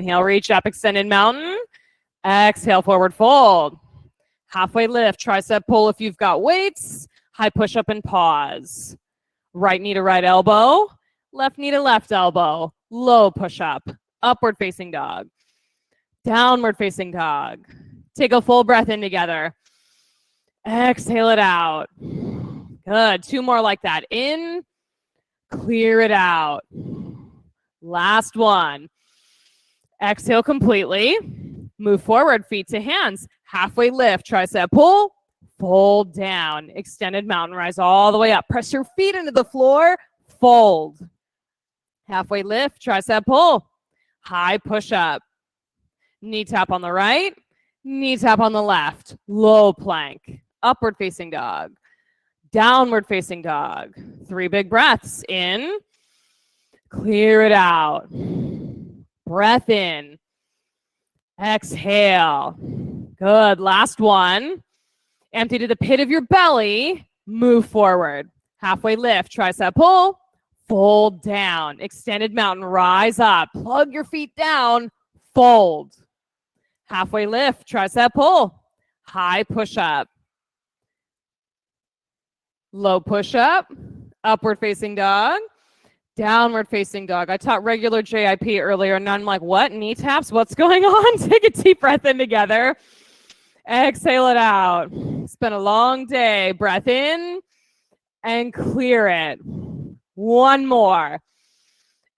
Inhale, reach up, extended mountain. Exhale, forward fold. Halfway lift, tricep pull if you've got weights. High push up and pause. Right knee to right elbow. Left knee to left elbow. Low push up. Upward facing dog. Downward facing dog. Take a full breath in together. Exhale it out. Good. 2 more like that. In. Clear it out. Last one. Exhale completely. Move forward, feet to hands. Halfway lift, tricep pull. Fold down. Extended mountain rise all the way up. Press your feet into the floor. Fold. Halfway lift, tricep pull. High push up. Knee tap on the right. Knee tap on the left. Low plank. Upward facing dog. Downward facing dog. 3 big breaths. In. Clear it out. Breath in. Exhale. Good. Last one. Empty to the pit of your belly. Move forward. Halfway lift. Tricep pull. Fold down. Extended mountain. Rise up. Plug your feet down. Fold. Halfway lift. Tricep pull. High push up. Low push up. Upward facing dog. Downward facing dog. I taught regular JIP earlier, and I'm like, what? Knee taps? What's going on? Take a deep breath in together. Exhale it out. It's been a long day. Breath in and clear it. 1 more.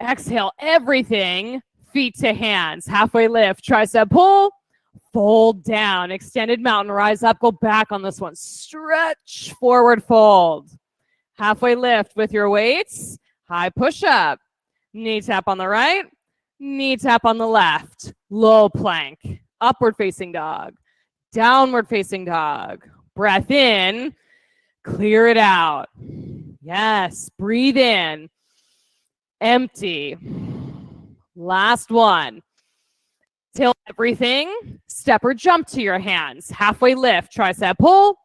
Exhale everything. Feet to hands. Halfway lift. Tricep pull. Fold down. Extended mountain. Rise up. Go back on this one. Stretch. Forward fold. Halfway lift with your weights. High push up. Knee tap on the right. Knee tap on the left. Low plank. Upward facing dog. Downward facing dog. Breath in. Clear it out. Yes. Breathe in. Empty. Last one. Tilt everything. Step or jump to your hands. Halfway lift. Tricep pull.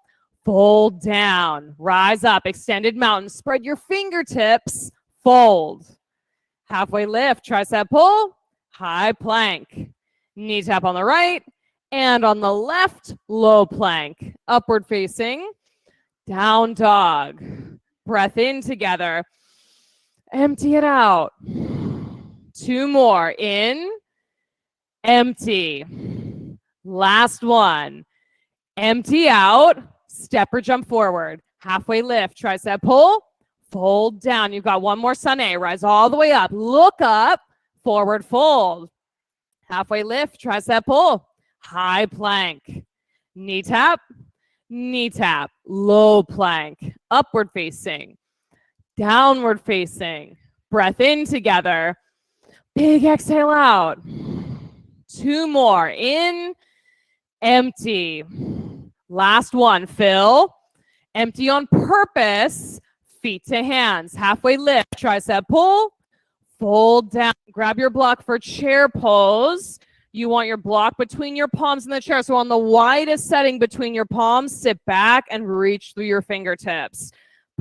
Fold down. Rise up. Extended mountain. Spread your fingertips. Fold. Halfway lift. Tricep pull. High plank. Knee tap on the right and on the left. Low plank. Upward facing. Down dog. Breath in together. Empty it out. 2 more. In. Empty. Last one. Empty out. Step or jump forward. Halfway lift. Tricep pull. Fold down. You've got 1 more sun A. Rise all the way up. Look up. Forward fold. Halfway lift. Tricep pull. High plank. Knee tap. Knee tap. Low plank. Upward facing. Downward facing. Breath in together. Big exhale out. 2 more. In. Empty. Last one. Fill. Empty on purpose. Feet to hands. Halfway lift. Tricep pull. Fold down. Grab your block for chair pose. You want your block between your palms in the chair. So on the widest setting between your palms, sit back and reach through your fingertips.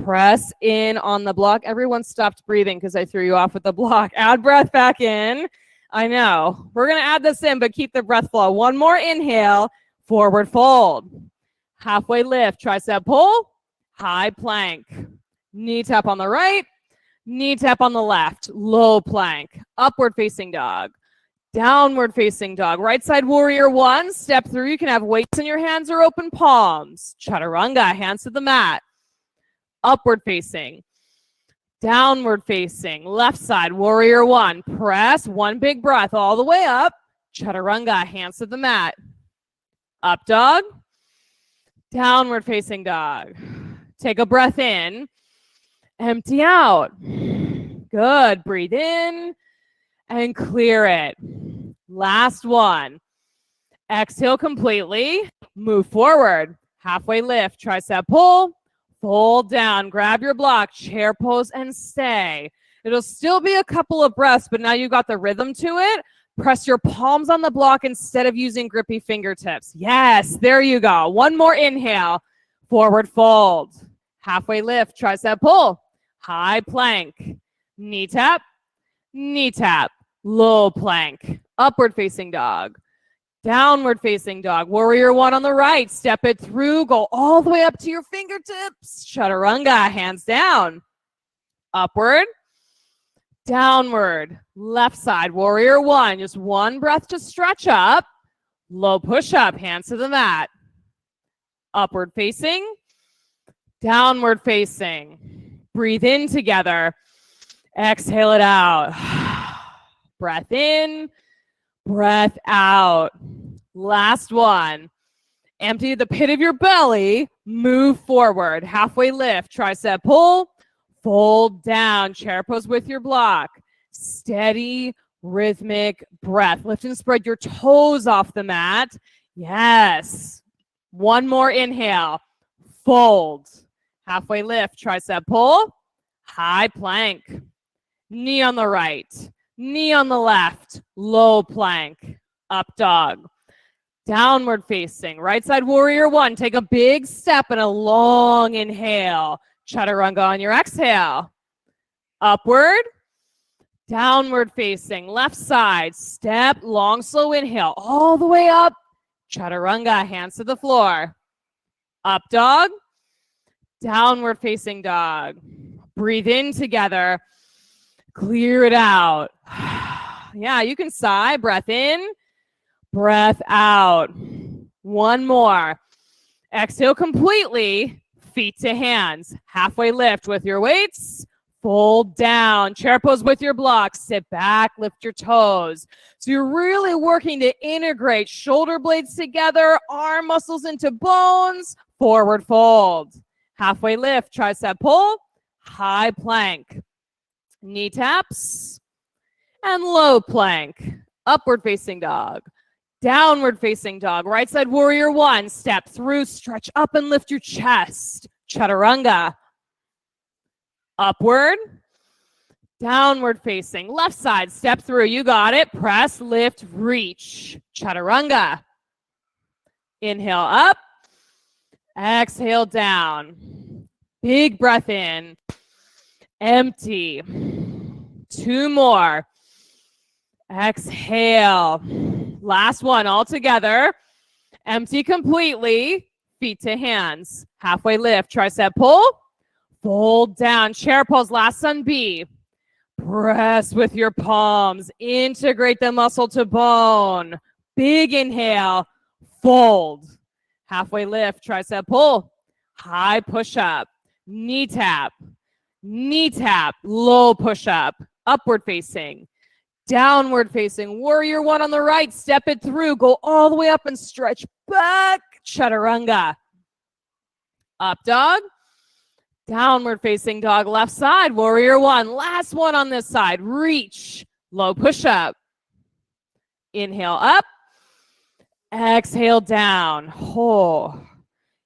Press in on the block. Everyone stopped breathing because I threw you off with the block. Add breath back in. I know. We're going to add this in, but keep the breath flow. 1 more inhale. Forward fold. Halfway lift. Tricep pull. High plank. Knee tap on the right. Knee tap on the left. Low plank. Upward facing dog. Downward facing dog. Right side warrior 1. Step through. You can have weights in your hands or open palms. Chaturanga. Hands to the mat. Upward facing. Downward facing. Left side warrior 1. Press. 1 big breath all the way up. Chaturanga. Hands to the mat. Up dog. Downward facing dog. Take a breath in. Empty out. Good. Breathe in and clear it. Last one. Exhale completely. Move forward. Halfway lift. Tricep pull. Fold down. Grab your block. Chair pose and stay. It'll still be a couple of breaths, but now you got the rhythm to it. Press your palms on the block instead of using grippy fingertips. Yes, there you go. 1 more inhale. Forward fold. Halfway lift. Tricep pull. High plank. Knee tap. Knee tap. Low plank. Upward facing dog. Downward facing dog. Warrior one on the right. Step it through. Go all the way up to your fingertips. Chaturanga, hands down. Upward. Downward. Left side. Warrior one. Just one breath to stretch up. Low push up. Hands to the mat. Upward facing. Downward facing. Breathe in together. Exhale it out. Breath in. Breath out. Last one. Empty the pit of your belly. Move forward. Halfway lift. Tricep pull. Fold down. Chair pose with your block. Steady, rhythmic breath. Lift and spread your toes off the mat. Yes. One more inhale. Fold. Halfway lift. Tricep pull. High plank. Knee on the right. Knee on the left, low plank, up dog. Downward facing, right side warrior one. Take a big step and a long inhale. Chaturanga on your exhale. Upward, downward facing, left side, step, long, slow inhale, all the way up. Chaturanga, hands to the floor. Up dog, downward facing dog. Breathe in together. Clear it out. Yeah, you can sigh. Breath in, breath out. One more. Exhale completely. Feet to hands. Halfway lift with your weights. Fold down. Chair pose with your blocks. Sit back. Lift your toes. So you're really working to integrate shoulder blades together, arm muscles into bones. Forward fold. Halfway lift. Tricep pull. High plank. Knee taps and low plank. Upward facing dog. Downward facing dog. Right side warrior one. Step through, stretch up and lift your chest. Chaturanga. Upward. Downward facing. Left side. Step through. You got it. Press, lift, reach. Chaturanga. Inhale up. Exhale down. Big breath in. Empty. Two more. Exhale. Last one all together. Empty completely. Feet to hands. Halfway lift. Tricep pull. Fold down. Chair pose. Last sun B. Press with your palms. Integrate the muscle to bone. Big inhale. Fold. Halfway lift. Tricep pull. High push up. Knee tap. Knee tap, low push up, upward facing, downward facing, warrior one on the right, step it through, go all the way up and stretch back, chaturanga. Up dog, downward facing dog, left side, warrior one, last one on this side, reach, low push up. Inhale up, exhale down. Oh.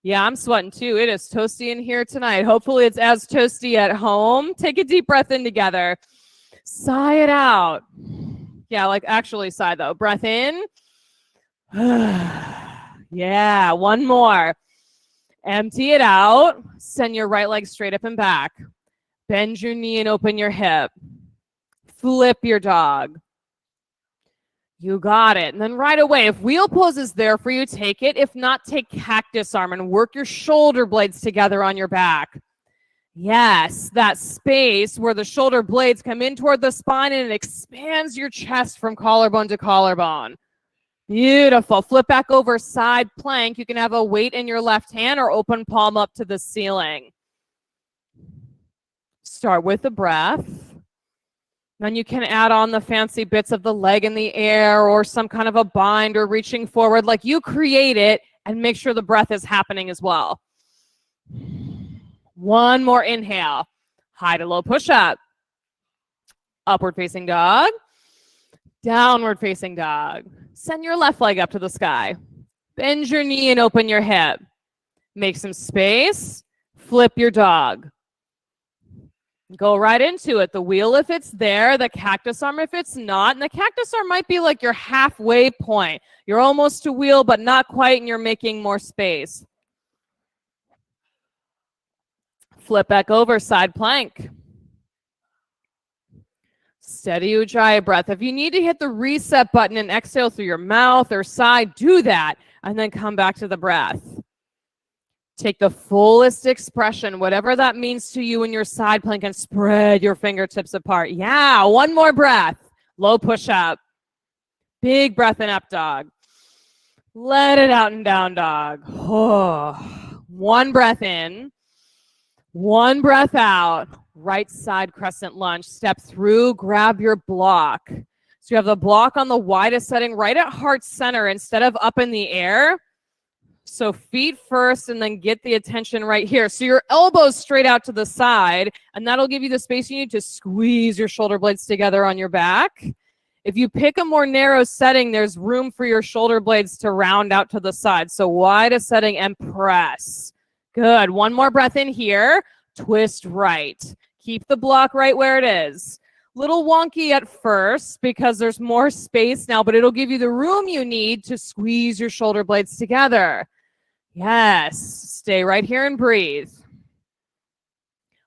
Yeah, I'm sweating too. It is toasty in here tonight. Hopefully it's as toasty at home. Take a deep breath in together. Sigh it out. Yeah, like actually sigh though. Breath in. Yeah, one more. Empty it out. Send your right leg straight up and back. Bend your knee and open your hip. Flip your dog. You got it. And then right away, if wheel pose is there for you, take it. If not, take cactus arm and work your shoulder blades together on your back. Yes, that space where the shoulder blades come in toward the spine and it expands your chest from collarbone to collarbone. Beautiful. Flip back over side plank. You can have a weight in your left hand or open palm up to the ceiling. Start with the breath. Then you can add on the fancy bits of the leg in the air or some kind of a bind or reaching forward. Like you create it and make sure the breath is happening as well. One more inhale. High to low push up. Upward facing dog. Downward facing dog. Send your left leg up to the sky. Bend your knee and open your hip. Make some space. Flip your dog. Go right into it. The wheel if it's there, the cactus arm if it's not. And the cactus arm might be like your halfway point. You're almost to wheel, but not quite, and you're making more space. Flip back over, side plank. Steady Ujjayi breath. If you need to hit the reset button and exhale through your mouth or side, do that, and then come back to the breath. Take the fullest expression, whatever that means to you in your side plank, and spread your fingertips apart. Yeah, one more breath. Low push-up. Big breath in up dog. Let it out in down dog. Oh. One breath in. One breath out. Right side crescent lunge. Step through, grab your block. So you have the block on the widest setting right at heart center instead of up in the air. So feet first and then get the attention right here. So your elbows straight out to the side, and that'll give you the space you need to squeeze your shoulder blades together on your back. If you pick a more narrow setting, there's room for your shoulder blades to round out to the side. So widest setting and press. Good. One more breath in here. Twist right. Keep the block right where it is. Little wonky at first because there's more space now, but it'll give you the room you need to squeeze your shoulder blades together. Yes. Stay right here and breathe.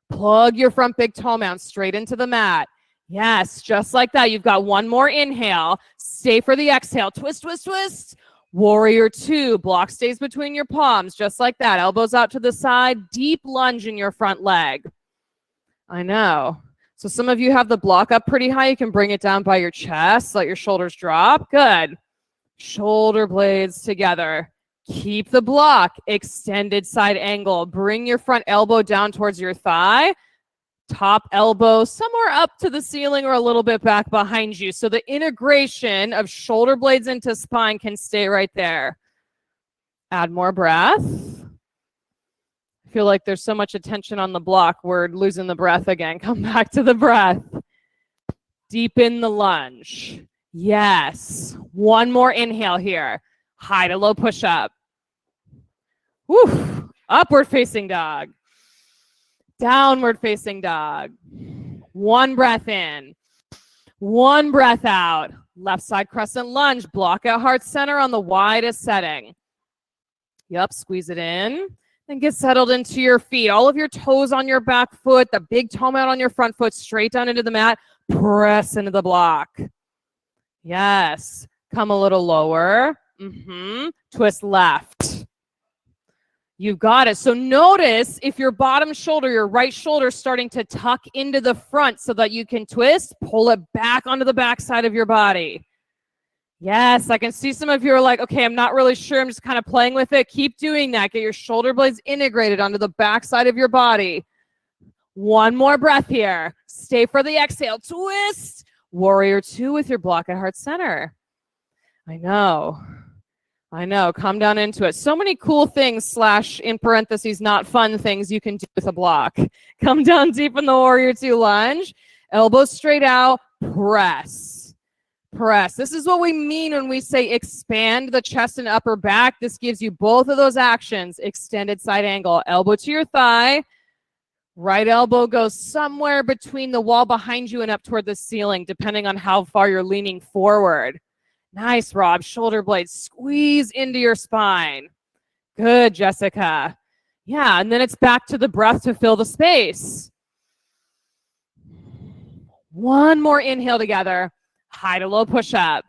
Plug your front big toe mound straight into the mat. Yes, just like that. You've got one more inhale. Stay for the exhale. Twist, twist, twist. Warrior two. Block stays between your palms, just like that. Elbows out to the side. Deep lunge in your front leg. I know. So some of you have the block up pretty high. You can bring it down by your chest. Let your shoulders drop. Good. Shoulder blades together. Keep the block. Extended side angle. Bring your front elbow down towards your thigh. Top elbow somewhere up to the ceiling or a little bit back behind you. So the integration of shoulder blades into spine can stay right there. Add more breath. I feel like there's so much attention on the block, we're losing the breath again. Come back to the breath. Deepen the lunge. Yes. One more inhale here. High to low push up. Woo. Upward facing dog. Downward facing dog. One breath in. One breath out. Left side crescent lunge. Block out heart center on the widest setting. Yep, squeeze it in. And get settled into your feet. All of your toes on your back foot. The big toe mound on your front foot. Straight down into the mat. Press into the block. Yes. Come a little lower. Twist left. You got it. So notice if your bottom shoulder, your right shoulder is starting to tuck into the front so that you can twist, pull it back onto the back side of your body. Yes, I can see some of you are like, okay, I'm not really sure. I'm just kind of playing with it. Keep doing that. Get your shoulder blades integrated onto the back side of your body. One more breath here. Stay for the exhale. Twist. Warrior two with your block at heart center. I know. Come down into it. So many cool things / in parentheses, not fun things you can do with a block. Come down deep in the warrior two lunge. Elbows straight out. Press. Press. This is what we mean when we say expand the chest and upper back. This gives you both of those actions. Extended side angle. Elbow to your thigh. Right elbow goes somewhere between the wall behind you and up toward the ceiling, depending on how far you're leaning forward. Nice, Rob. Shoulder blades squeeze into your spine. Good, Jessica. Yeah, and then it's back to the breath to fill the space. One more inhale together. High to low push up.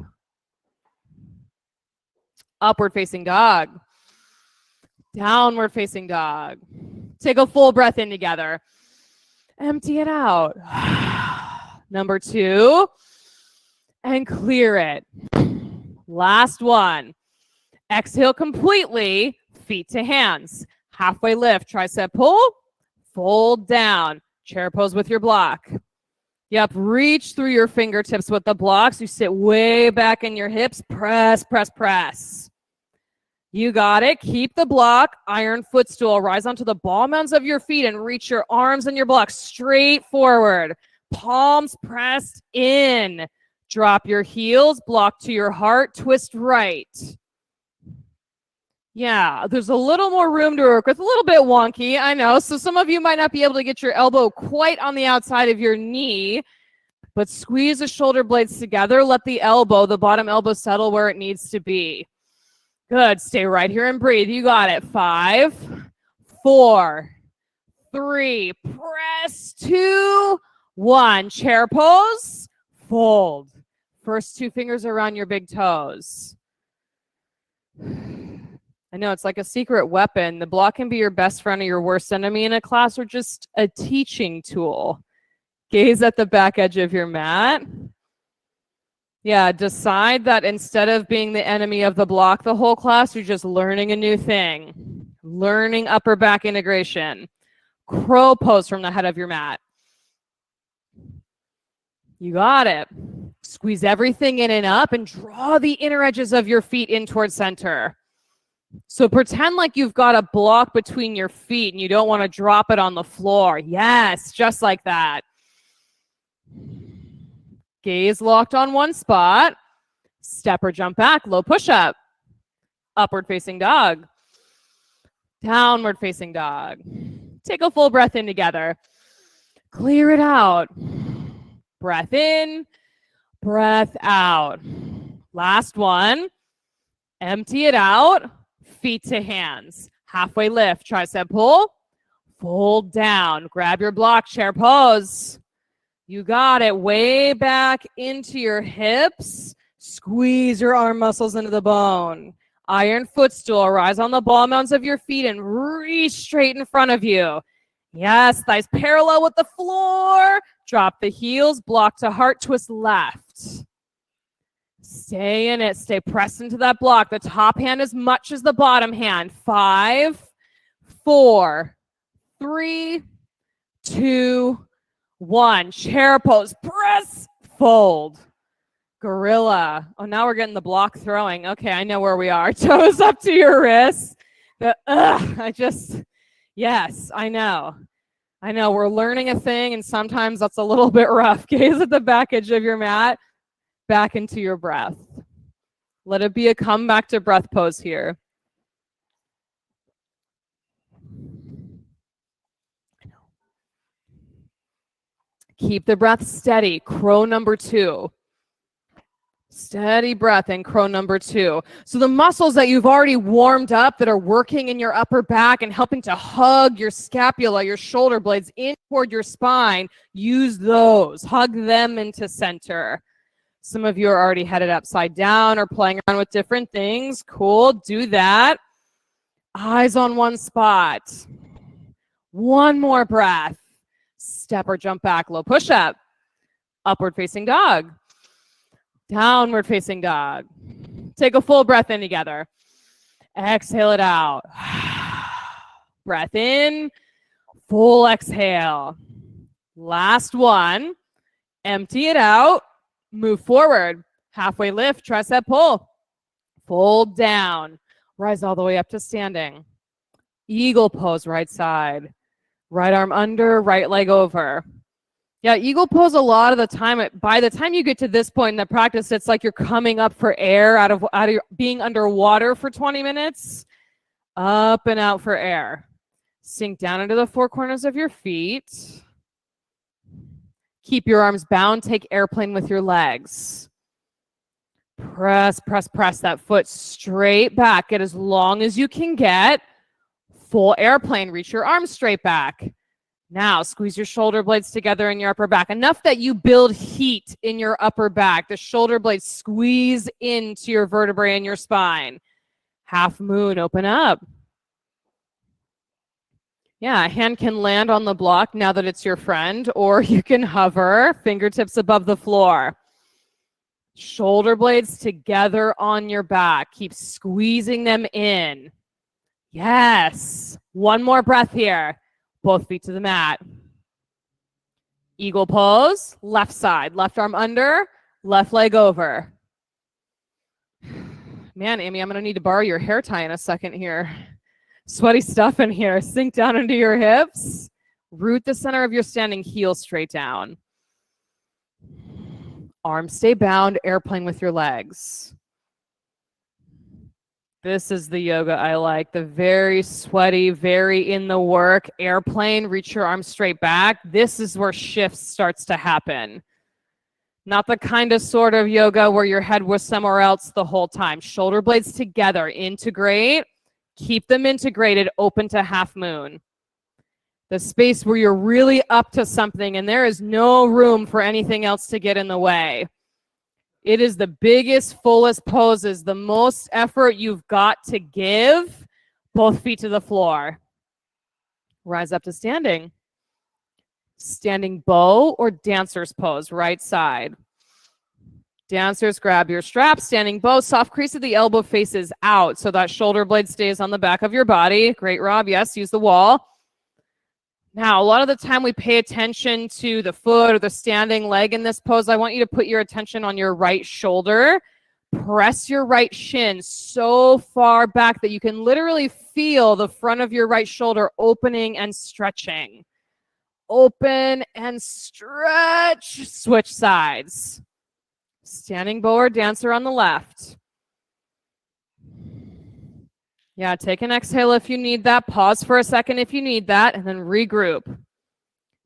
Upward facing dog. Downward facing dog. Take a full breath in together. Empty it out. Number two. And clear it. Last one. Exhale completely. Feet to hands. Halfway lift. Tricep pull. Fold down. Chair pose with your block. Yep, reach through your fingertips with the blocks. You sit way back in your hips. Press, press, press. You got it. Keep the block. Iron footstool. Rise onto the ball mounds of your feet and reach your arms and your blocks straight forward. Palms pressed in. Drop your heels. Block to your heart. Twist right. Yeah, there's a little more room to work with. A little bit wonky, I know. So some of you might not be able to get your elbow quite on the outside of your knee, but squeeze the shoulder blades together. Let the elbow, the bottom elbow, settle where it needs to be. Good. Stay right here and breathe. You got it. 5, 4, 3, press 2, 1. Chair pose. fold. First 2 fingers around your big toes. I know it's like a secret weapon. The block can be your best friend or your worst enemy in a class, or just a teaching tool. Gaze at the back edge of your mat. Yeah, decide that instead of being the enemy of the block the whole class, you're just learning a new thing. Learning upper back integration. Crow pose from the head of your mat. You got it. Squeeze everything in and up and draw the inner edges of your feet in towards center. So pretend like you've got a block between your feet and you don't want to drop it on the floor. Yes, just like that. Gaze locked on one spot. Step or jump back, low push-up. Upward facing dog. Downward facing dog. Take a full breath in together. Clear it out. Breath in, breath out. Last one. Empty it out. Feet to hands. Halfway lift, tricep pull. Fold down. Grab your block, chair pose. You got it. Way back into your hips. Squeeze your arm muscles into the bone. Iron footstool. Rise on the ball mounds of your feet and reach straight in front of you. Yes, thighs parallel with the floor. Drop the heels. Block to heart. Twist left. Stay in it. Stay pressed into that block. The top hand as much as the bottom hand. 5, 4, 3, 2, 1. Chair pose. Press. Fold. Gorilla. Oh, now we're getting the block throwing. Okay, I know where we are. Toes up to your wrists. Yes, I know. We're learning a thing, and sometimes that's a little bit rough. Gaze at the back edge of your mat. Back into your breath. Let it be a come back to breath pose here. Keep the breath steady. Crow number 2. Steady breath in crow number 2. So the muscles that you've already warmed up that are working in your upper back and helping to hug your scapula, your shoulder blades in toward your spine, use those. Hug them into center. Some of you are already headed upside down or playing around with different things. Cool, do that. Eyes on one spot. One more breath. Step or jump back, low push-up. Upward facing dog. Downward facing dog. Take a full breath in together. Exhale it out. Breath in. Full exhale. Last one. Empty it out. Move forward. Halfway lift, tricep pull. Fold down. Rise all the way up to standing. Eagle pose, right side. Right arm under, right leg over. Yeah, eagle pose a lot of the time. By the time you get to this point in the practice, it's like you're coming up for air out of being underwater for 20 minutes. Up and out for air. Sink down into the 4 corners of your feet. Keep your arms bound. Take airplane with your legs. Press, press, press that foot straight back. Get as long as you can get. Full airplane. Reach your arms straight back. Now, squeeze your shoulder blades together in your upper back. Enough that you build heat in your upper back. The shoulder blades squeeze into your vertebrae in your spine. Half moon, open up. Yeah, a hand can land on the block now that it's your friend, or you can hover, fingertips above the floor. Shoulder blades together on your back. Keep squeezing them in. Yes. One more breath here. Both feet to the mat. Eagle pose, left side, left arm under, left leg over. Man, Amy, I'm going to need to borrow your hair tie in a second here. Sweaty stuff in here. Sink down into your hips. Root the center of your standing heel straight down. Arms stay bound, airplane with your legs. This is the yoga I like. The very sweaty, very in the work. Airplane, reach your arms straight back. This is where shift starts to happen. Not the kind of sort of yoga where your head was somewhere else the whole time. Shoulder blades together, integrate. Keep them integrated, open to half moon. The space where you're really up to something and there is no room for anything else to get in the way. It is the biggest, fullest poses, the most effort you've got to give. Both feet to the floor. Rise up to standing. Standing bow or dancer's pose, right side. Dancers, grab your strap. Standing bow, soft crease of the elbow faces out so that shoulder blade stays on the back of your body. Great, Rob. Yes, use the wall. Now, a lot of the time we pay attention to the foot or the standing leg in this pose. I want you to put your attention on your right shoulder. Press your right shin so far back that you can literally feel the front of your right shoulder opening and stretching. Open and stretch. Switch sides. Standing bow or dancer on the left. Yeah, take an exhale if you need that. Pause for a second if you need that, and then regroup.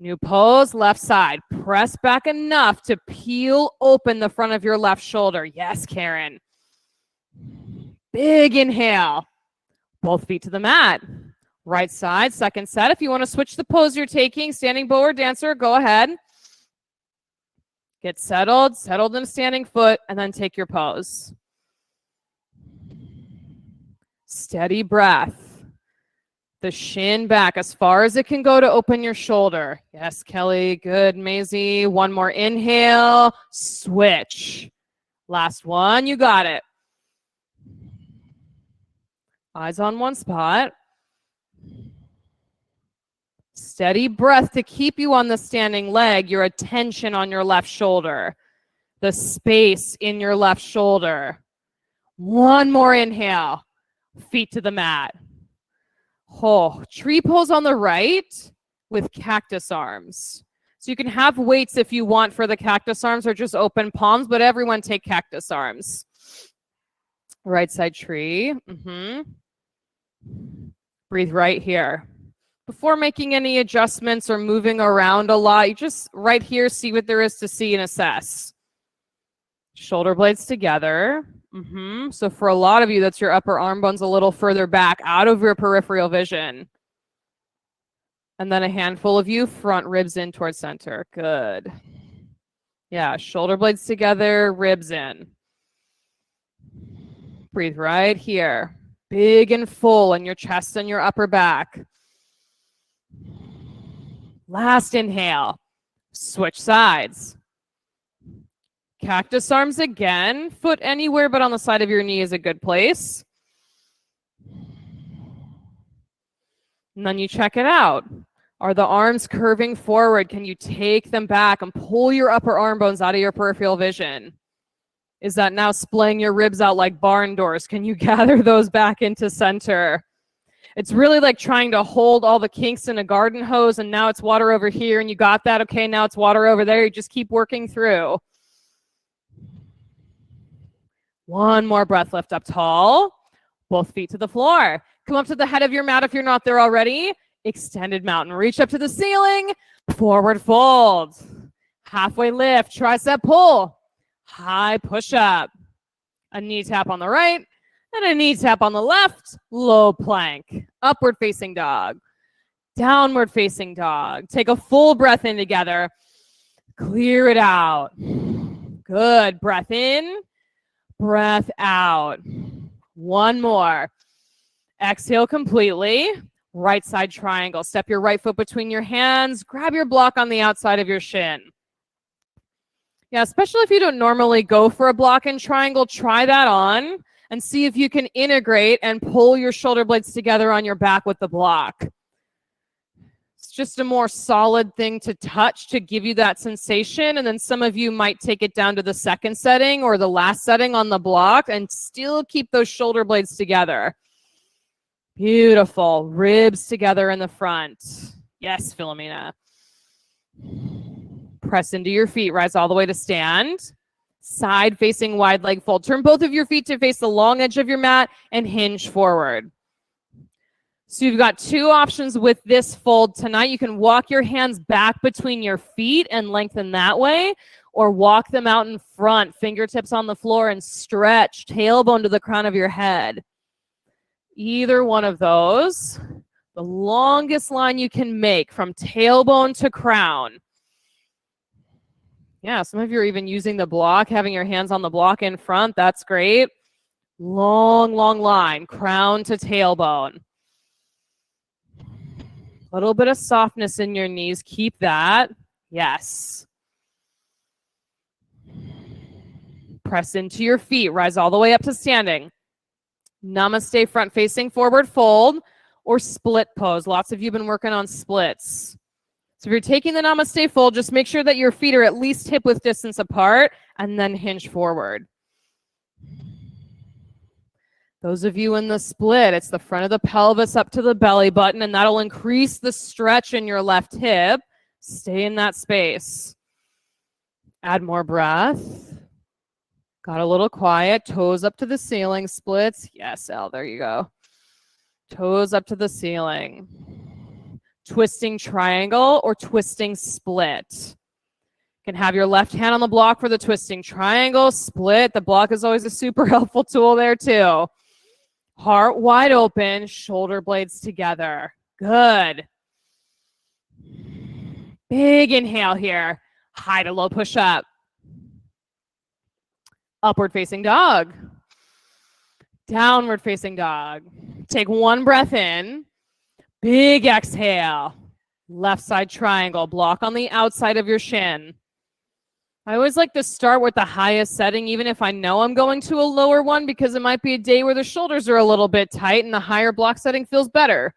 New pose, left side. Press back enough to peel open the front of your left shoulder. Yes, Karen. Big inhale. Both feet to the mat. Right side, second set. If you want to switch the pose you're taking, standing bow or dancer, go ahead. Get settled in a standing foot, and then take your pose. Steady breath. The shin back as far as it can go to open your shoulder. Yes, Kelly. Good, Maisie. One more inhale. Switch. Last one. You got it. Eyes on one spot. Steady breath to keep you on the standing leg. Your attention on your left shoulder. The space in your left shoulder. One more inhale. Feet to the mat. Oh, tree pose on the right with cactus arms. So you can have weights if you want for the cactus arms or just open palms, but everyone take cactus arms. Right side tree. Breathe right here. Before making any adjustments or moving around a lot, you just right here see what there is to see and assess. Shoulder blades together. So for a lot of you, that's your upper arm bones a little further back out of your peripheral vision. And then a handful of you, front ribs in towards center. Good. Yeah, shoulder blades together, ribs in. Breathe right here. Big and full in your chest and your upper back. Last inhale. Switch sides. Cactus arms again. Foot anywhere but on the side of your knee is a good place. And then you check it out. Are the arms curving forward? Can you take them back and pull your upper arm bones out of your peripheral vision? Is that now splaying your ribs out like barn doors? Can you gather those back into center? It's really like trying to hold all the kinks in a garden hose, and now it's water over here, and you got that. Okay, now it's water over there. You just keep working through. One more breath, lift up tall. Both feet to the floor. Come up to the head of your mat if you're not there already. Extended mountain. Reach up to the ceiling. Forward fold. Halfway lift. Tricep pull. High push up. A knee tap on the right and a knee tap on the left. Low plank. Upward facing dog. Downward facing dog. Take a full breath in together. Clear it out. Good. Breath in. Breath out. One more. Exhale completely. Right side triangle. Step your right foot between your hands. Grab your block on the outside of your shin. Yeah, especially if you don't normally go for a block and triangle, try that on and see if you can integrate and pull your shoulder blades together on your back with the block. It's just a more solid thing to touch to give you that sensation. And then some of you might take it down to the second setting or the last setting on the block and still keep those shoulder blades together. Beautiful. Ribs together in the front. Yes, Philomena. Press into your feet. Rise all the way to stand. Side facing wide leg fold. Turn both of your feet to face the long edge of your mat and hinge forward. So you've got two options with this fold tonight. You can walk your hands back between your feet and lengthen that way, or walk them out in front, fingertips on the floor, and stretch, tailbone to the crown of your head. Either one of those. The longest line you can make from tailbone to crown. Yeah, some of you are even using the block, having your hands on the block in front. That's great. Long, long line, crown to tailbone. A little bit of softness in your knees. Keep that. Yes. Press into your feet. Rise all the way up to standing. Namaste, front facing forward fold or split pose. Lots of you have been working on splits. So if you're taking the Namaste fold, just make sure that your feet are at least hip width distance apart and then hinge forward. Those of you in the split, it's the front of the pelvis up to the belly button, and that'll increase the stretch in your left hip. Stay in that space. Add more breath. Got a little quiet. Toes up to the ceiling. Splits. Yes, Elle, there you go. Toes up to the ceiling. Twisting triangle or twisting split. You can have your left hand on the block for the twisting triangle. Split. The block is always a super helpful tool there too. Heart wide open, shoulder blades together. Good. Big inhale here. High to low push up. Upward facing dog. Downward facing dog. Take one breath in. Big exhale. Left side triangle. Block on the outside of your shin. I always like to start with the highest setting, even if I know I'm going to a lower one, because it might be a day where the shoulders are a little bit tight and the higher block setting feels better.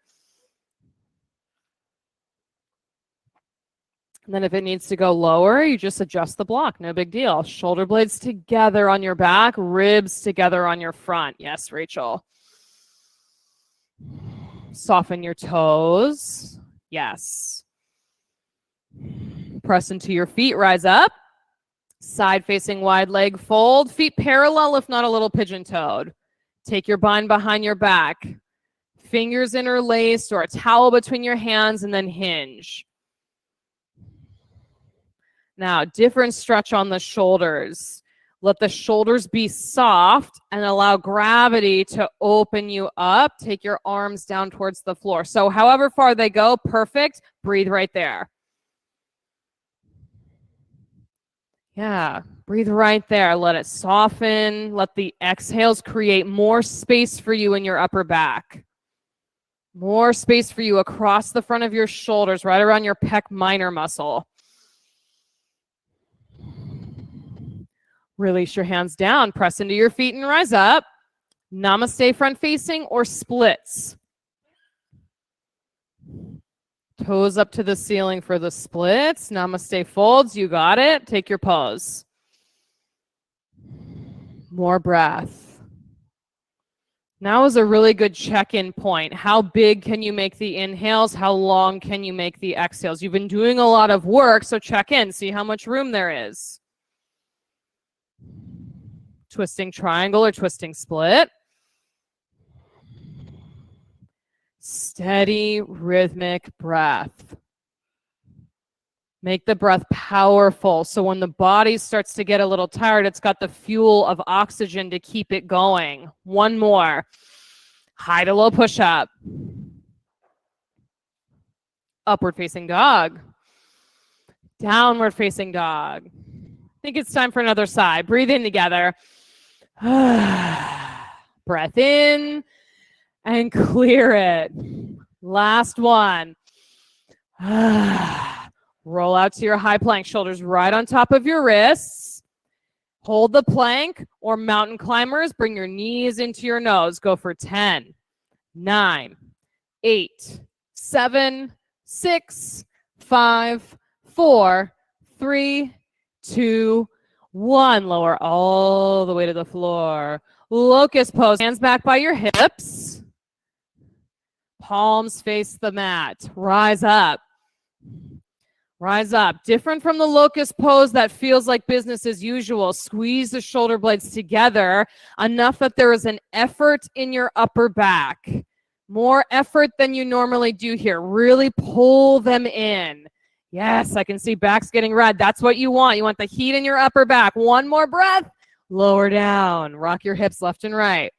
And then if it needs to go lower, you just adjust the block. No big deal. Shoulder blades together on your back, ribs together on your front. Yes, Rachel. Soften your toes. Yes. Press into your feet, rise up. Side facing wide leg fold. Feet parallel, if not a little pigeon-toed. Take your bind behind your back. Fingers interlaced or a towel between your hands and then hinge. Now, different stretch on the shoulders. Let the shoulders be soft and allow gravity to open you up. Take your arms down towards the floor. So however far they go, perfect. Breathe right there. Yeah, breathe right there. Let it soften. Let the exhales create more space for you in your upper back. More space for you across the front of your shoulders, right around your pec minor muscle. Release your hands down. Press into your feet and rise up. Namaste front facing or splits. Toes up to the ceiling for the splits. Namaste folds. You got it. Take your pose. More breath. Now is a really good check-in point. How big can you make the inhales? How long can you make the exhales? You've been doing a lot of work, so check in. See how much room there is. Twisting triangle or twisting split. Steady, rhythmic breath. Make the breath powerful. So when the body starts to get a little tired, it's got the fuel of oxygen to keep it going. One more. High to low push up. Upward facing dog. Downward facing dog. I think it's time for another side. Breathe in together. Breath in. And clear it. Last one. Roll out to your high plank. Shoulders right on top of your wrists. Hold the plank or mountain climbers. Bring your knees into your nose. Go for 10, 9, 8, 7, 6, 5, 4, 3, 2, 1. Lower all the way to the floor. Locust pose. Hands back by your hips. Palms face the mat. Rise up. Rise up. Different from the locust pose that feels like business as usual. Squeeze the shoulder blades together enough that there is an effort in your upper back. More effort than you normally do here. Really pull them in. Yes, I can see backs getting red. That's what you want. You want the heat in your upper back. One more breath. Lower down. Rock your hips left and right.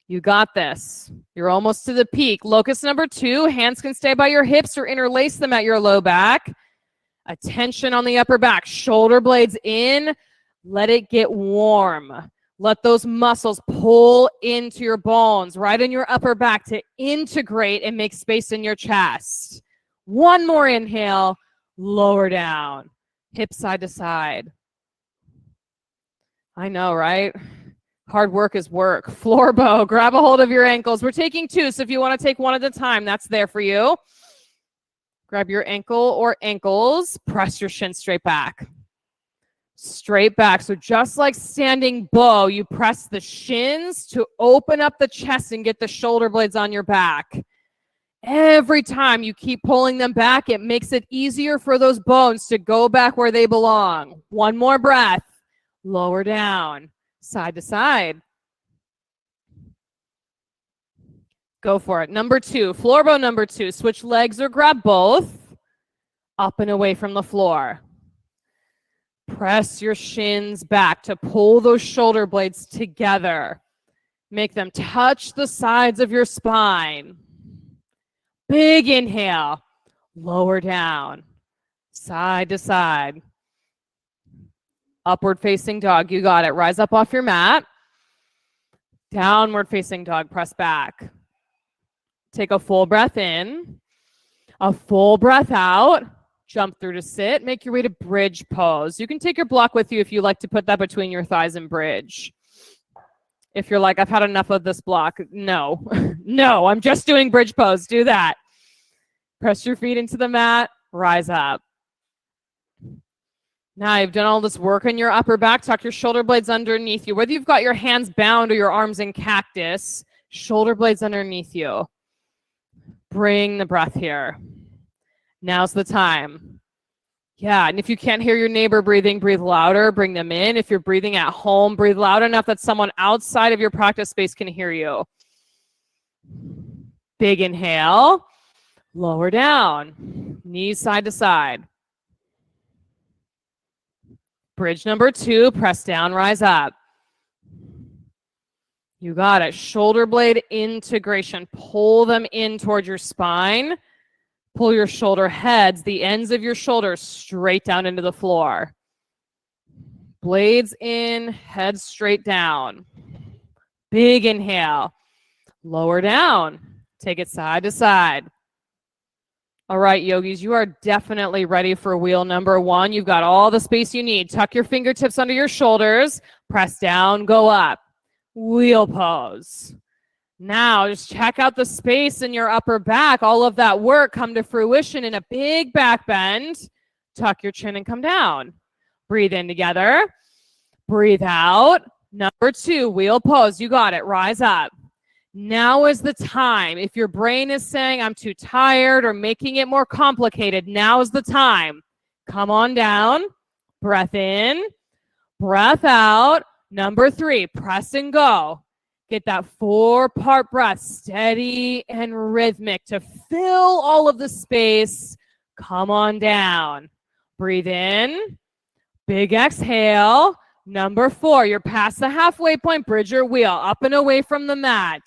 You got this. You're almost to the peak. Locust number 2, hands can stay by your hips or interlace them at your low back. Attention on the upper back, shoulder blades in. Let it get warm. Let those muscles pull into your bones, right in your upper back to integrate and make space in your chest. One more inhale, lower down, hips side to side. I know, right? Hard work is work. Floor bow, grab a hold of your ankles. We're taking 2, so if you want to take one at a time, that's there for you. Grab your ankle or ankles, press your shin straight back. Straight back. So just like standing bow, you press the shins to open up the chest and get the shoulder blades on your back. Every time you keep pulling them back, it makes it easier for those bones to go back where they belong. One more breath. Lower down, side to side. Go for it. Number 2, floor bow number 2. Switch legs or grab both. Up and away from the floor. Press your shins back to pull those shoulder blades together. Make them touch the sides of your spine. Big inhale. Lower down. Side to side. Upward facing dog. You got it. Rise up off your mat. Downward facing dog. Press back. Take a full breath in, a full breath out, jump through to sit, make your way to bridge pose. You can take your block with you if you like to put that between your thighs and bridge. If you're like, I've had enough of this block, no, no, I'm just doing bridge pose, do that. Press your feet into the mat, rise up. Now you've done all this work on your upper back, tuck your shoulder blades underneath you. Whether you've got your hands bound or your arms in cactus, shoulder blades underneath you. Bring the breath here. Now's the time. Yeah, and if you can't hear your neighbor breathing, breathe louder, bring them in. If you're breathing at home, breathe loud enough that someone outside of your practice space can hear you. Big inhale, lower down, knees side to side. Bridge number 2, press down, rise up. You got it. Shoulder blade integration. Pull them in towards your spine. Pull your shoulder heads, the ends of your shoulders straight down into the floor. Blades in, head straight down. Big inhale. Lower down. Take it side to side. All right, yogis, you are definitely ready for wheel number 1. You've got all the space you need. Tuck your fingertips under your shoulders. Press down, go up. Wheel pose. Now just check out the space in your upper back. All of that work come to fruition in a big back bend. Tuck your chin and come down. Breathe in together. Breathe out. Number 2, wheel pose. You got it. Rise up. Now is the time. If your brain is saying, I'm too tired or making it more complicated, now is the time. Come on down. Breath in. Breath out. Number 3, press and go. Get that 4-part breath, steady and rhythmic to fill all of the space. Come on down. Breathe in. Big exhale. Number 4, you're past the halfway point. Bridge your wheel up and away from the mat.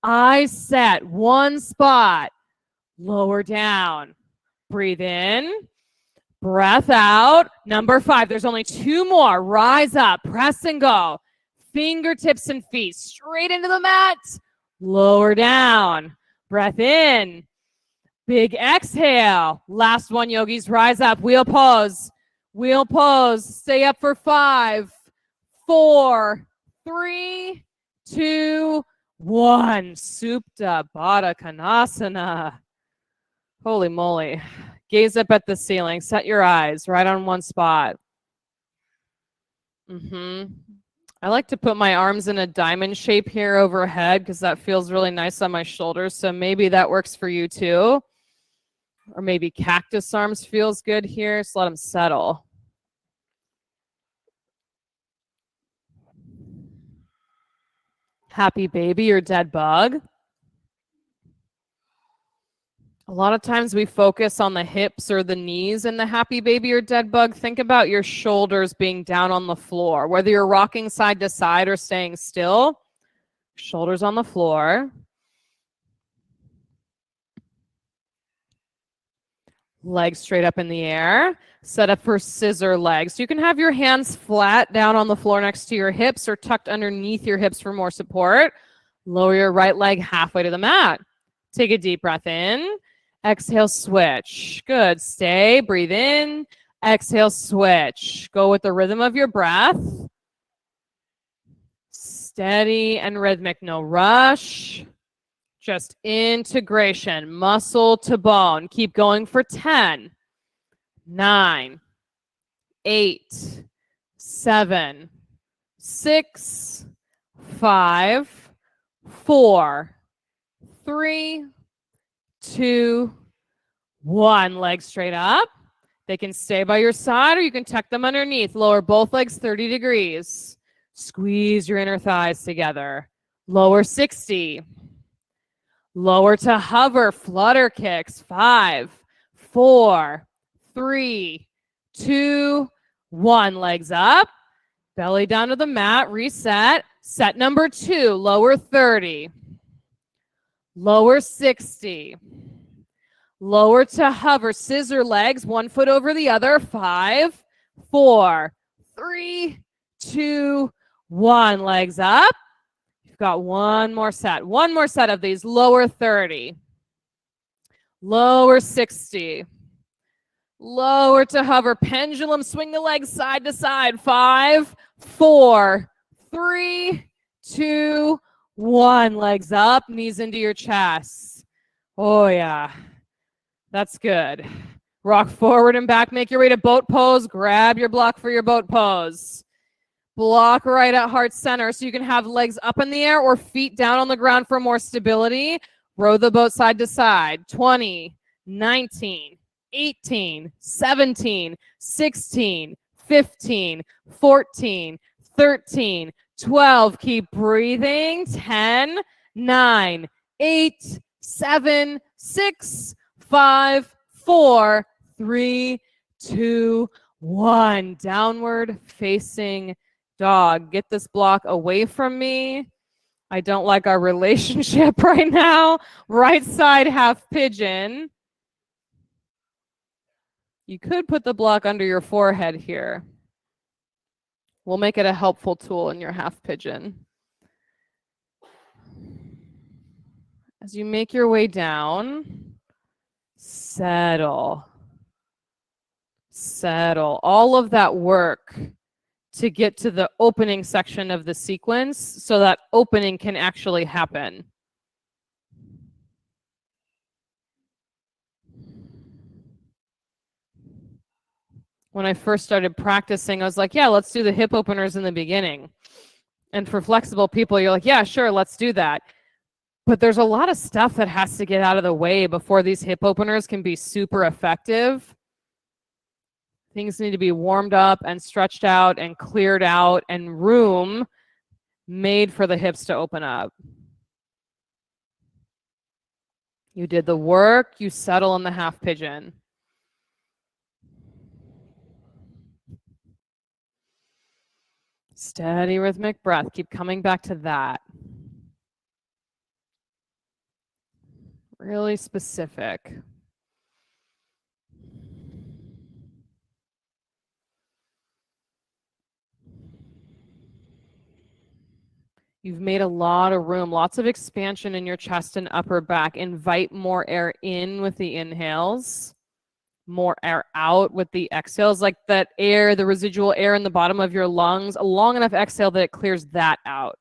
Eyes set, one spot. Lower down. Breathe in. Breath out. Number 5, there's only 2 more. Rise up, press and go. Fingertips and feet straight into the mat. Lower down. Breath in. Big exhale. Last one, yogis. Rise up. Wheel pose. Wheel pose. Stay up for 5, 4, 3, 2, 1. Supta Baddha Konasana. Holy moly. Gaze up at the ceiling. Set your eyes right on one spot. I like to put my arms in a diamond shape here overhead because that feels really nice on my shoulders. So maybe that works for you too. Or maybe cactus arms feels good here. So let them settle. Happy baby or dead bug. A lot of times we focus on the hips or the knees in the happy baby or dead bug. Think about your shoulders being down on the floor. Whether you're rocking side to side or staying still, Shoulders on the floor. Legs straight up in the air. Set up for scissor legs. You can have your hands flat down on the floor next to your hips or tucked underneath your hips for more support. Lower your right leg halfway to the mat. Take a deep breath in. Exhale, switch. Good. Stay. Breathe in. Exhale, switch. Go with the rhythm of your breath. Steady and rhythmic. No rush. Just integration, muscle to bone. Keep going for 10, 9, 8, 7, 6, 5, 4, 3, 2, 1. Legs straight up. They can stay by your side or you can tuck them underneath. Lower both legs 30 degrees. Squeeze your inner thighs together. Lower 60. Lower to hover, flutter kicks. 5, 4, 3, 2, 1. Legs up, belly down to the mat, reset. Set number 2, lower 30, lower 60. Lower to hover, scissor legs, one foot over the other. 5, 4, 3, 2, 1. Legs up. You've got one more set. One more set of these. Lower 30. Lower 60. Lower to hover. Pendulum. Swing the legs side to side. 5, 4, 3, 2, 1. Legs up. Knees into your chest. Oh, yeah. That's good. Rock forward and back. Make your way to boat pose. Grab your block for your boat pose. Block right at heart center so you can have legs up in the air or feet down on the ground for more stability. Row the boat side to side. 20, 19, 18, 17, 16, 15, 14, 13, 12. Keep breathing. 10, 9, 8, 7, 6, 5, 4, 3, 2, 1. Downward facing dog. Get this block away from me. I don't like our relationship right now. Right side half pigeon. You could put the block under your forehead here. We'll make it a helpful tool in your half pigeon. As you make your way down, settle. Settle. All of that work to get to the opening section of the sequence so that opening can actually happen. When I first started practicing, I was like, yeah, let's do the hip openers in the beginning. And for flexible people, you're like, yeah, sure, let's do that. But there's a lot of stuff that has to get out of the way before these hip openers can be super effective. Things need to be warmed up and stretched out and cleared out and room made for the hips to open up. You did the work, you settle in the half pigeon. Steady rhythmic breath. Keep coming back to that. Really specific. You've made a lot of room, lots of expansion in your chest and upper back. Invite more air in with the inhales, more air out with the exhales, like that air, the residual air in the bottom of your lungs, a long enough exhale that it clears that out.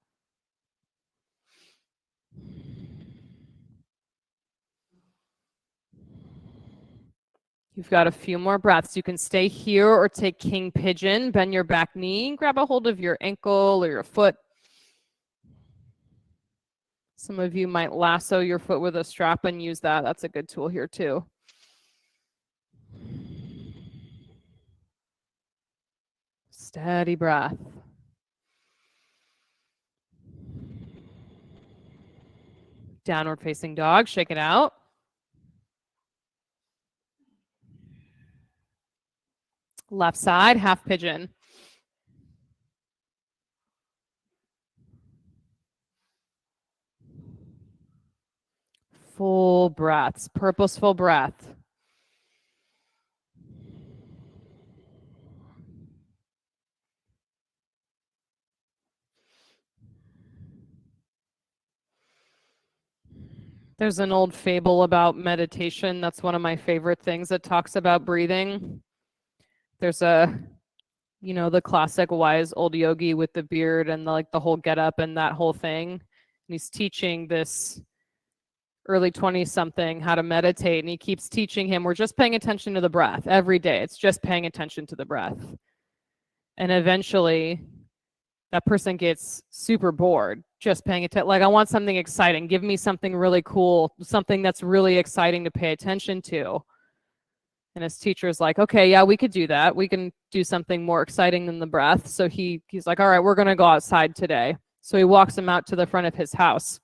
You've got a few more breaths. You can stay here or take king pigeon, bend your back knee, grab a hold of your ankle or your foot. Some of you might lasso your foot with a strap and use that. That's a good tool here too. Steady breath. Downward facing dog, shake it out. Left side, half pigeon. full breaths, purposeful breath. There's an old fable about meditation. That's one of my favorite things that talks about breathing. There's the classic wise old yogi with the beard and the whole get up and that whole thing. And he's teaching this early 20 something how to meditate. And he keeps teaching him, we're just paying attention to the breath every day. It's just paying attention to the breath. And eventually that person gets super bored just paying attention. Like, I want something exciting. Give me something really cool, something that's really exciting to pay attention to. And his teacher's like, okay, yeah, we could do that. We can do something more exciting than the breath. So he's like, all right, we're going to go outside today. So he walks him out to the front of his house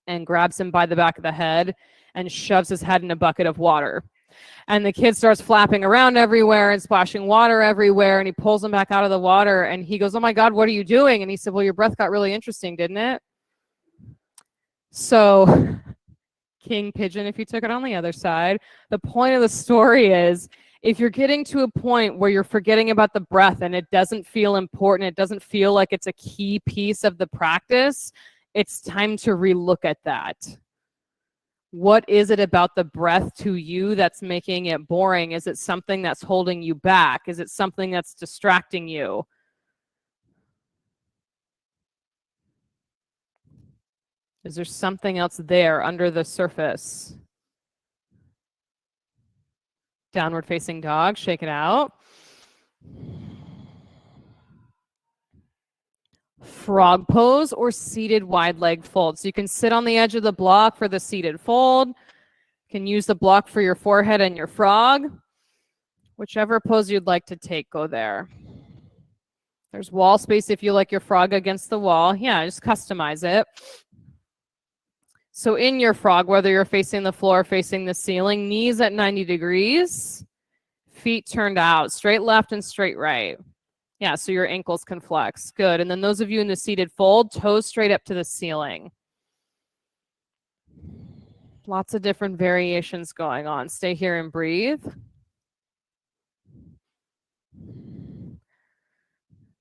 and grabs him by the back of the head and shoves his head in a bucket of water. And the kid starts flapping around everywhere and splashing water everywhere. And he pulls him back out of the water. And he goes, oh my God, what are you doing? And he said, well, your breath got really interesting, didn't it? So king pigeon, if you took it on the other side, the point of the story is, if you're getting to a point where you're forgetting about the breath and it doesn't feel important, it doesn't feel like it's a key piece of the practice, it's time to relook at that. What is it about the breath to you that's making it boring? Is it something that's holding you back? Is it something that's distracting you? Is there something else there under the surface? Downward facing dog, shake it out. Frog pose or seated wide leg fold. So you can sit on the edge of the block for the seated fold. You can use the block for your forehead and your frog. Whichever pose you'd like to take, go there. There's wall space if you like your frog against the wall. Yeah, just customize it. So in your frog, whether you're facing the floor or facing the ceiling, knees at 90 degrees, feet turned out, straight left and straight right. Yeah, so your ankles can flex. Good. And then those of you in the seated fold, toes straight up to the ceiling. Lots of different variations going on. Stay here and breathe. And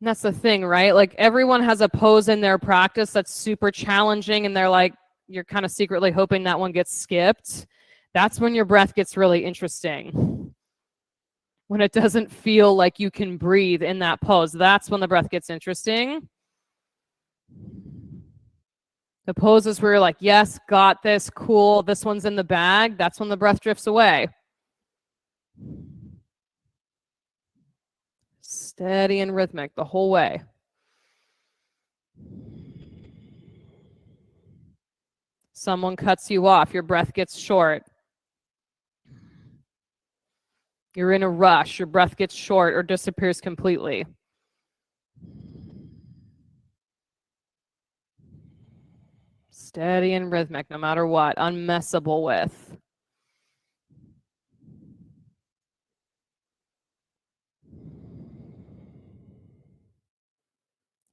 that's the thing, right? Like, everyone has a pose in their practice that's super challenging, and they're like, you're kind of secretly hoping that one gets skipped. That's when your breath gets really interesting. When it doesn't feel like you can breathe in that pose, that's when the breath gets interesting. The poses where you're like, yes, got this, cool, this one's in the bag, that's when the breath drifts away. Steady and rhythmic the whole way. Someone cuts you off, your breath gets short. You're in a rush, your breath gets short or disappears completely. Steady and rhythmic, no matter what, unmessable with.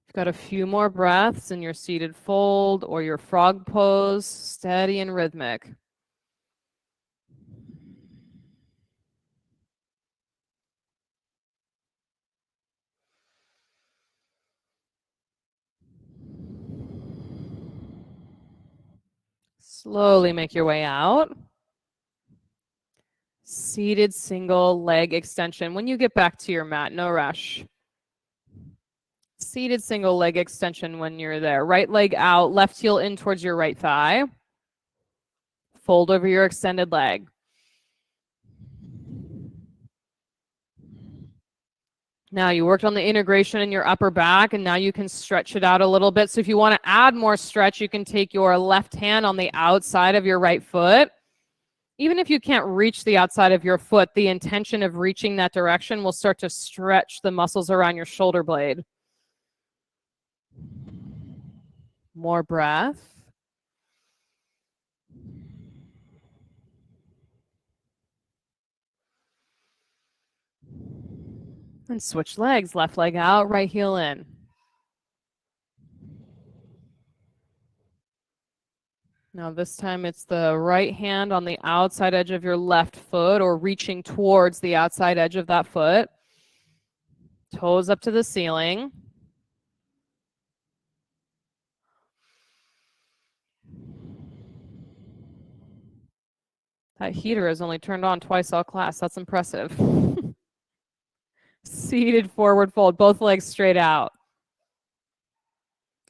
You've got a few more breaths in your seated fold or your frog pose, steady and rhythmic. Slowly make your way out. Seated single leg extension. When you get back to your mat, no rush. Seated single leg extension when you're there. Right leg out, left heel in towards your right thigh. Fold over your extended leg. Now you worked on the integration in your upper back, and now you can stretch it out a little bit. So if you want to add more stretch, you can take your left hand on the outside of your right foot. Even if you can't reach the outside of your foot, the intention of reaching that direction will start to stretch the muscles around your shoulder blade. More breath. And switch legs, left leg out, right heel in. Now this time it's the right hand on the outside edge of your left foot or reaching towards the outside edge of that foot. Toes up to the ceiling. That heater is only turned on twice all class. That's impressive. Seated forward fold, both legs straight out.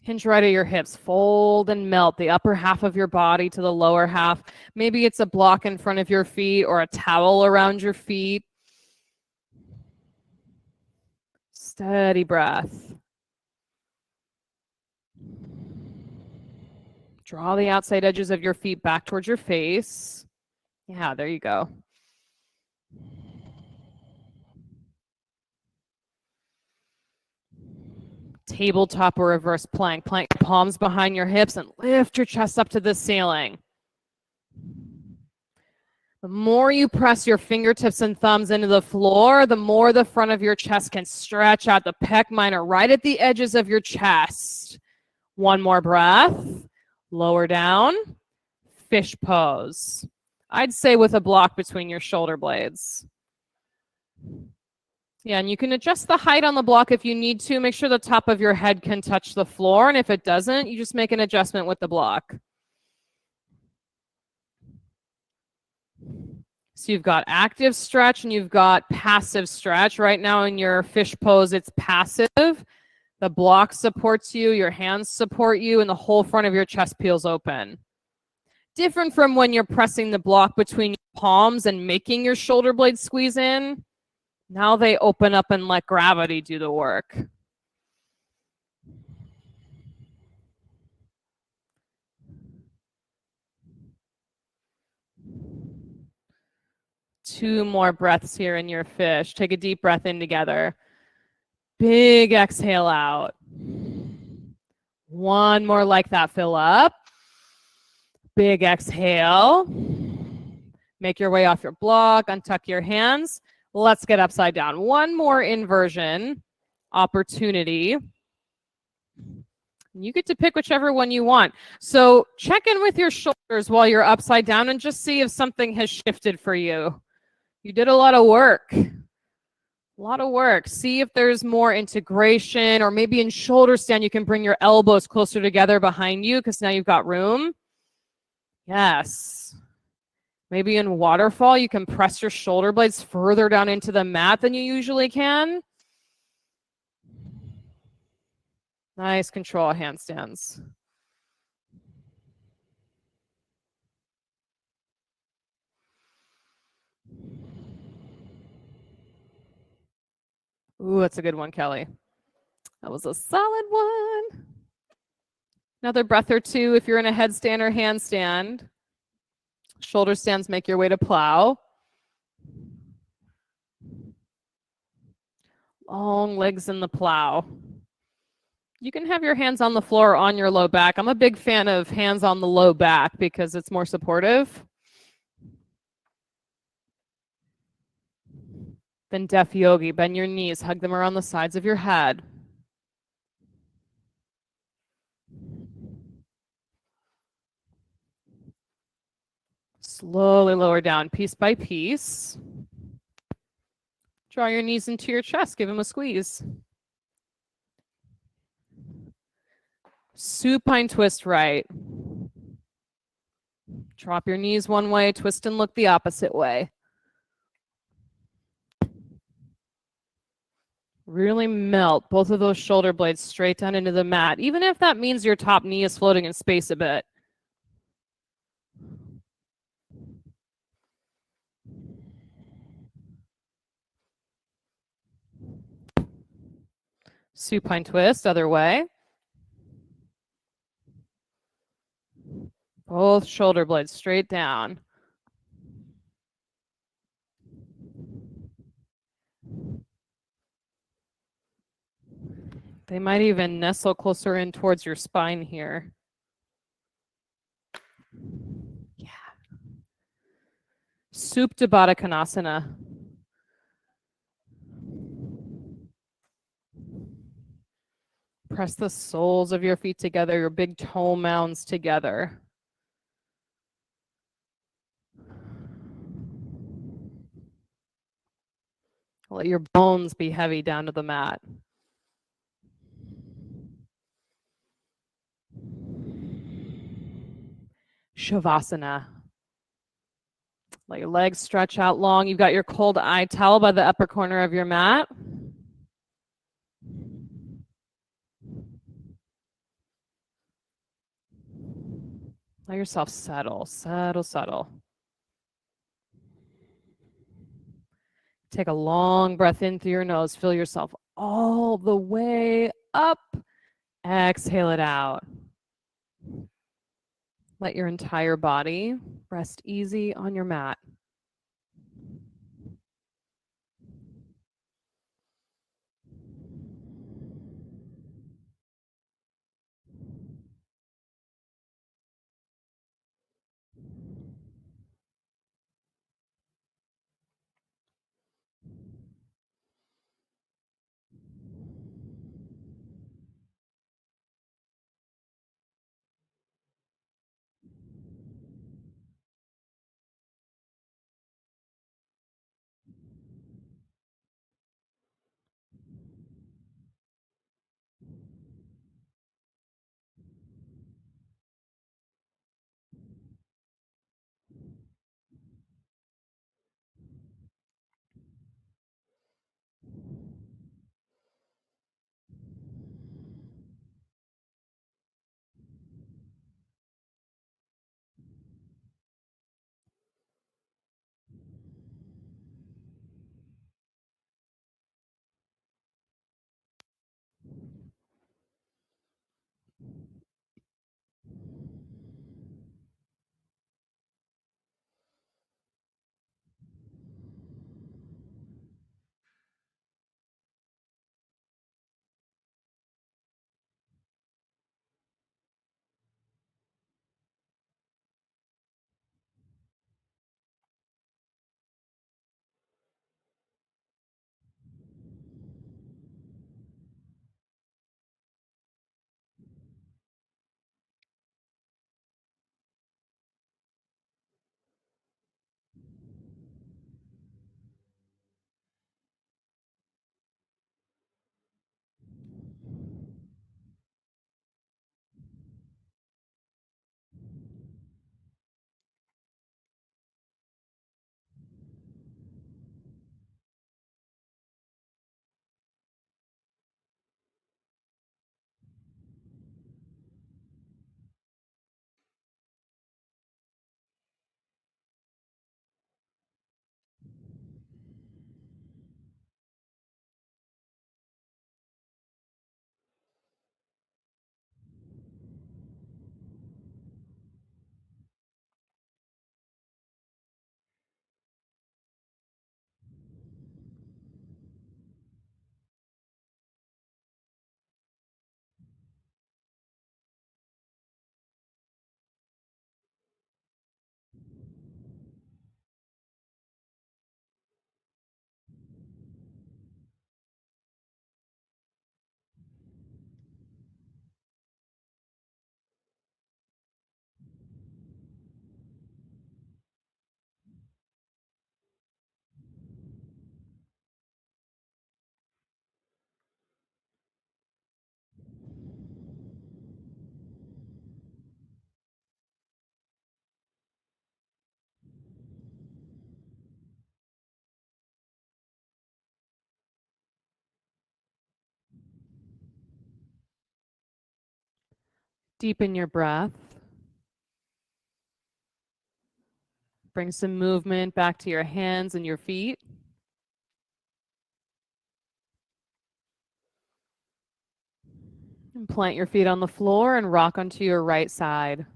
Hinge right at your hips. Fold and melt the upper half of your body to the lower half. Maybe it's a block in front of your feet or a towel around your feet. Steady breath. Draw the outside edges of your feet back towards your face. Yeah, there you go. Tabletop or reverse plank. Plank palms behind your hips and lift your chest up to the ceiling. The more you press your fingertips and thumbs into the floor, the more the front of your chest can stretch out. The pec minor right at the edges of your chest. One more breath. Lower down. Fish pose. I'd say with a block between your shoulder blades. Yeah, and you can adjust the height on the block if you need to. Make sure the top of your head can touch the floor. And if it doesn't, you just make an adjustment with the block. So you've got active stretch and you've got passive stretch. Right now in your fish pose, it's passive. The block supports you, your hands support you, and the whole front of your chest peels open. Different from when you're pressing the block between your palms and making your shoulder blades squeeze in. Now they open up and let gravity do the work. Two more breaths here in your fish. Take a deep breath in together. Big exhale out. One more like that, fill up. Big exhale. Make your way off your block, untuck your hands. Let's get upside down. One more inversion opportunity. You get to pick whichever one you want. So check in with your shoulders while you're upside down and just see if something has shifted for you. You did a lot of work. A lot of work. See if there's more integration, or maybe in shoulder stand, you can bring your elbows closer together behind you because now you've got room. Yes. Maybe in waterfall, you can press your shoulder blades further down into the mat than you usually can. Nice control handstands. Ooh, that's a good one, Kelly. That was a solid one. Another breath or two if you're in a headstand or handstand. Shoulder stands, make your way to plow. Long legs in the plow. You can have your hands on the floor or on your low back. I'm a big fan of hands on the low back because it's more supportive. Then deaf yogi, bend your knees, hug them around the sides of your head. Slowly lower down, piece by piece. Draw your knees into your chest, give them a squeeze. Supine twist right. Drop your knees one way, twist and look the opposite way. Really melt both of those shoulder blades straight down into the mat, even if that means your top knee is floating in space a bit. Supine twist, other way. Both shoulder blades straight down. They might even nestle closer in towards your spine here. Yeah. Supta Baddha Konasana. Press the soles of your feet together, your big toe mounds together. Let your bones be heavy down to the mat. Shavasana. Let your legs stretch out long. You've got your cold eye towel by the upper corner of your mat. Let yourself settle, settle, settle. Take a long breath in through your nose. Fill yourself all the way up. Exhale it out. Let your entire body rest easy on your mat. Deepen your breath. Bring some movement back to your hands and your feet. And plant your feet on the floor and rock onto your right side.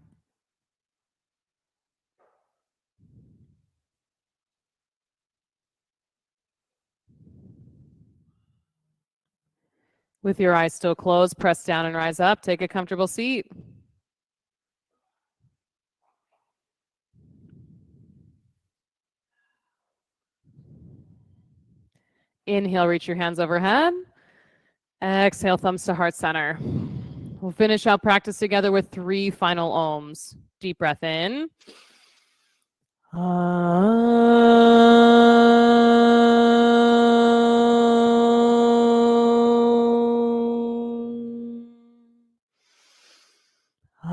With your eyes still closed, press down and rise up. Take a comfortable seat. Inhale, reach your hands overhead. Exhale, thumbs to heart center. We'll finish our practice together with 3 final ohms. Deep breath in. Deep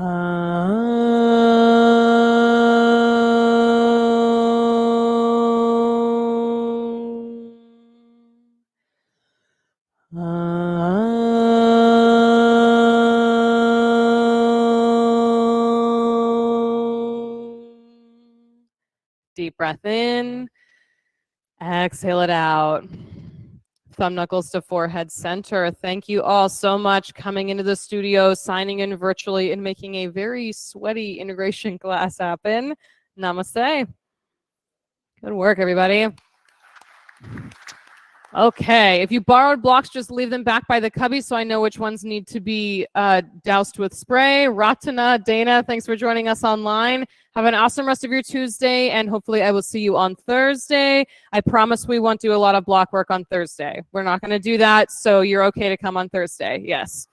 breath in. Exhale it out. Thumb knuckles to forehead center. Thank you all so much coming into the studio, signing in virtually, and making a very sweaty integration class happen. Namaste. Good work, everybody. Okay, if you borrowed blocks, just leave them back by the cubby so I know which ones need to be doused with spray. Ratana, Dana, thanks for joining us online. Have an awesome rest of your Tuesday, and hopefully I will see you on Thursday. I promise we won't do a lot of block work on Thursday. We're not going to do that, so you're okay to come on Thursday. Yes.